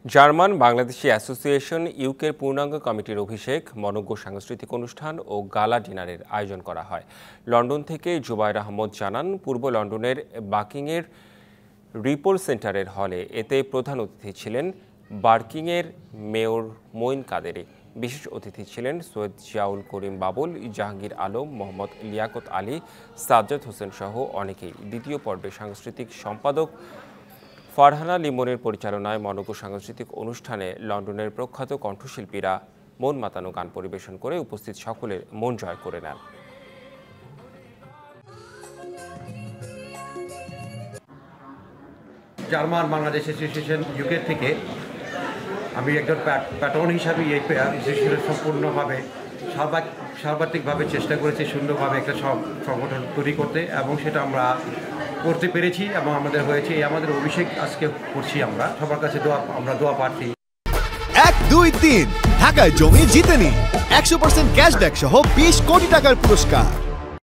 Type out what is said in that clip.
German Bangladeshi association ইউকের পূর্ণাঙ্গ কমিটির অভিষেক, মনোজ্ঞ সাংস্কৃতিক অনুষ্ঠান ও গালা ডিনারের আয়োজন করা হয়। লন্ডন থেকে জুবায়ের আহমদ জানান, পূর্ব লন্ডনের বাকিংয়ের রিপোল সেন্টারের হলে এতে প্রধান অতিথি ছিলেন বার্কিংয়ের মেয়র মঈন কাদেরী। বিশেষ অতিথি ছিলেন সৈয়দ জিয়াউল করিম বাবুল, জাহাঙ্গীর আলম, মোহাম্মদ লিয়াকত আলী, সাজ্জাদ হোসেন সহ অনেকেই। দ্বিতীয় পর্বে সাংস্কৃতিক সম্পাদক ফারহানা লিমনের পরিচালনায় মনোজ্ঞ সাংস্কৃতিক অনুষ্ঠানে লন্ডনের প্রখ্যাত কণ্ঠশিল্পীরা মন মাতানো গান পরিবেশন করে উপস্থিত সকলের মন জয় করে নেন। জার্মান বাংলাদেশ অ্যাসোসিয়েশন ইউকে থেকে আমি একজন প্যাট্রন হিসাবে এই অ্যাসোসিয়েশনের সম্পূর্ণভাবে সর্বাত্মকভাবে চেষ্টা করেছি সুন্দরভাবে একটা সংগঠন তৈরি করতে, এবং সেটা আমরা করতে পেরেছি এবং আমাদের হয়েছে। আমাদের অভিষেক আজকে করছি আমরা সবার কাছে দোয়া প্রার্থী। 1, 2, 3 ঢাকায় জমি জিতে নিন 100% ক্যাশব্যাক সহ 20 কোটি টাকার পুরস্কার।